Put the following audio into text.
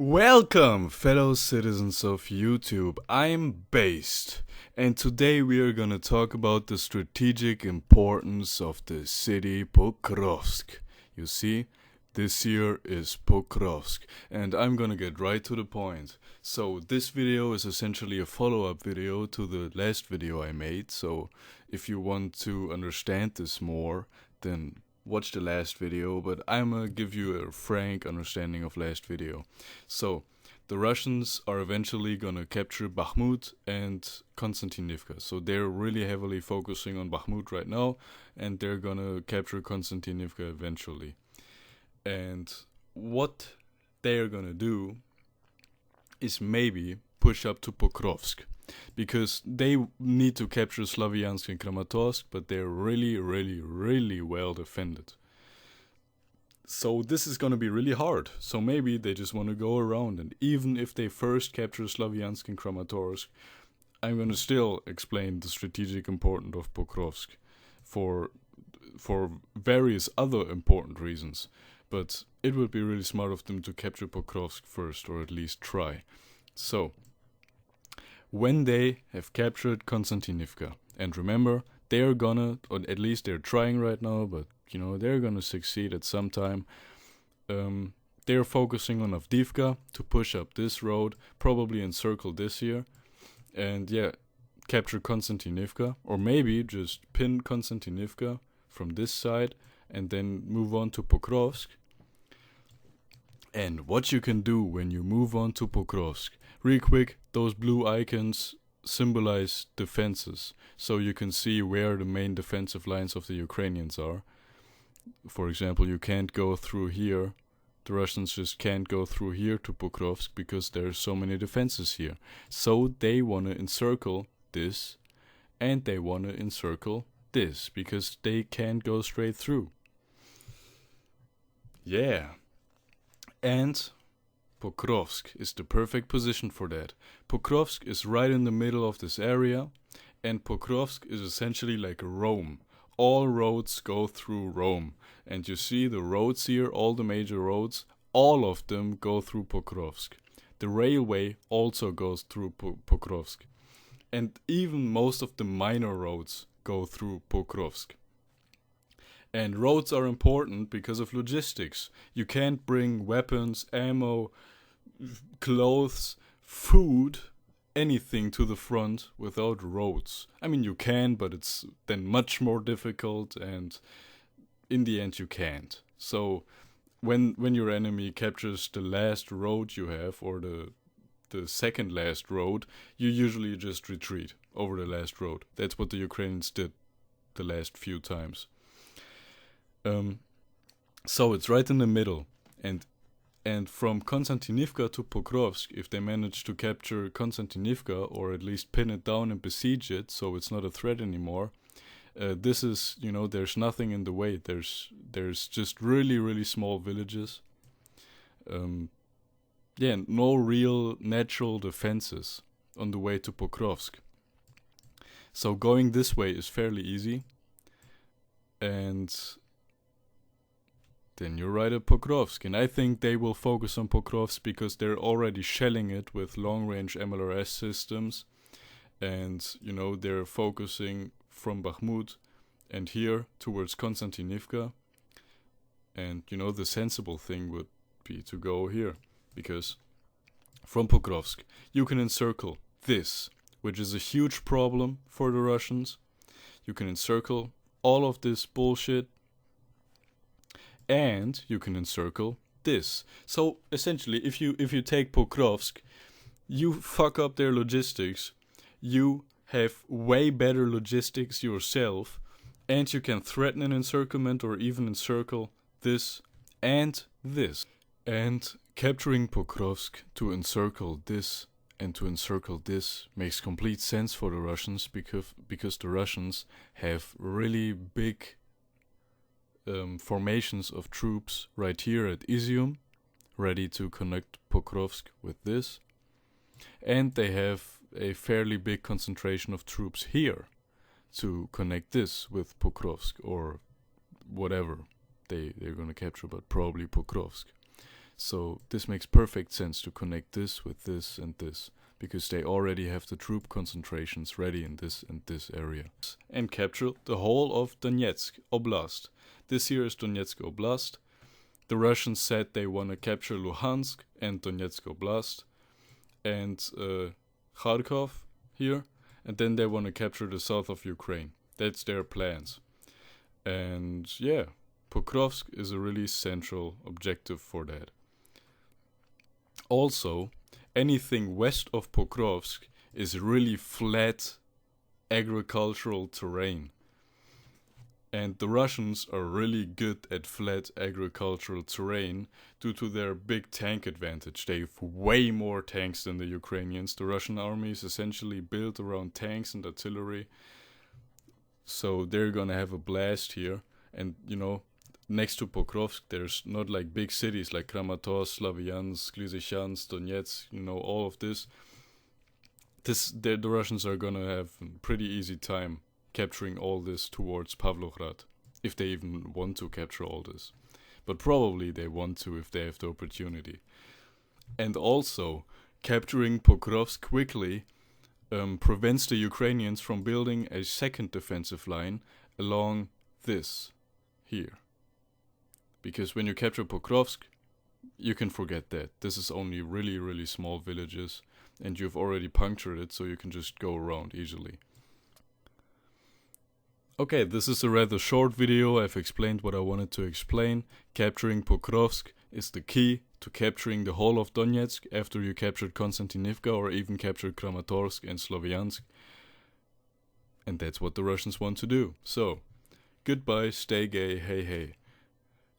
Welcome, fellow citizens of YouTube. I'm Based, and today we are gonna talk about the strategic importance of the city Pokrovsk. You see, this here is Pokrovsk, and I'm gonna get right to the point. So, this video is essentially a follow-up video to the last video I made, so if you want to understand this more, then watch the last video, but I'm gonna give you a frank understanding of last video. So, the Russians are eventually gonna capture Bakhmut and Konstantinivka. So they're really heavily focusing on Bakhmut right now, and they're gonna capture Konstantinivka eventually. And what they're gonna do is maybe push up to Pokrovsk, because they need to capture Slavyansk and Kramatorsk, but they're really well defended. So this is gonna be really hard. So maybe they just want to go around, and even if they first capture Slavyansk and Kramatorsk, I'm gonna still explain the strategic importance of Pokrovsk for various other important reasons. But it would be really smart of them to capture Pokrovsk first, or at least try. So, when they have captured Konstantinivka, and remember, they're gonna, or at least they're trying right now, but you know, they're gonna succeed at some time. They're focusing on Avdiivka to push up this road, probably encircle this here, and yeah, capture Konstantinivka, or maybe just pin Konstantinivka from this side, and then move on to Pokrovsk. And what you can do when you move on to Pokrovsk, real quick, those blue icons symbolize defenses, so you can see where the main defensive lines of the Ukrainians are. For example, you can't go through here. The Russians just can't go through here to Pokrovsk because there's so many defenses here. So they want to encircle this, and they want to encircle this, because they can't go straight through. Yeah. And Pokrovsk is the perfect position for that. Pokrovsk is right in the middle of this area, and Pokrovsk is essentially like Rome. All roads go through Rome, and you see the roads here, all the major roads, all of them go through Pokrovsk. The railway also goes through Pokrovsk, and even most of the minor roads go through Pokrovsk. And roads are important because of logistics. You can't bring weapons, ammo, clothes, food, anything to the front without roads. I mean, you can, but it's then much more difficult, and in the end you can't. So when your enemy captures the last road you have, or the second last road, you usually just retreat over the last road. That's what the Ukrainians did the last few times. So it's right in the middle, and from Konstantinivka to Pokrovsk, if they manage to capture Konstantinivka, or at least pin it down and besiege it, so it's not a threat anymore, this is, you know, there's nothing in the way. There's just really small villages. No real natural defenses on the way to Pokrovsk. So going this way is fairly easy, and then you're right at Pokrovsk, and I think they will focus on Pokrovsk because they're already shelling it with long-range MLRS systems, and you know, they're focusing from Bakhmut and here towards Konstantinivka, and you know, the sensible thing would be to go here, because from Pokrovsk you can encircle this, which is a huge problem for the Russians. You can encircle all of this bullshit, and you can encircle this. So essentially, if you take Pokrovsk, you fuck up their logistics, you have way better logistics yourself, and you can threaten an encirclement or even encircle this and this. And capturing Pokrovsk to encircle this and to encircle this makes complete sense for the Russians, because the Russians have really big formations of troops right here at Izium, ready to connect Pokrovsk with this, and they have a fairly big concentration of troops here to connect this with Pokrovsk, or whatever they're going to capture, but probably Pokrovsk. So this makes perfect sense to connect this with this and this, because they already have the troop concentrations ready in this and this area. And capture the whole of Donetsk Oblast. This here is Donetsk Oblast. The Russians said they want to capture Luhansk and Donetsk Oblast and Kharkov here, and then they want to capture the south of Ukraine. That's their plans. And yeah, Pokrovsk is a really central objective for that. Also, anything west of Pokrovsk is really flat agricultural terrain. And the Russians are really good at flat agricultural terrain due to their big tank advantage. They have way more tanks than the Ukrainians. The Russian army is essentially built around tanks and artillery. So they're gonna have a blast here. And, you know, next to Pokrovsk, there's not like big cities like Kramatorsk, Slavyansk, Lysychansk, Donetsk, you know, all of this. The Russians are gonna have a pretty easy time capturing all this towards Pavlograd, if they even want to capture all this. But probably they want to if they have the opportunity. And also, capturing Pokrovsk quickly prevents the Ukrainians from building a second defensive line along this here. Because when you capture Pokrovsk, you can forget that. This is only really, really small villages, and you've already punctured it, so you can just go around easily. Okay, this is a rather short video. I've explained what I wanted to explain. Capturing Pokrovsk is the key to capturing the whole of Donetsk after you captured Konstantinivka or even captured Kramatorsk and Slavyansk. And that's what the Russians want to do. So, goodbye, stay gay, hey hey.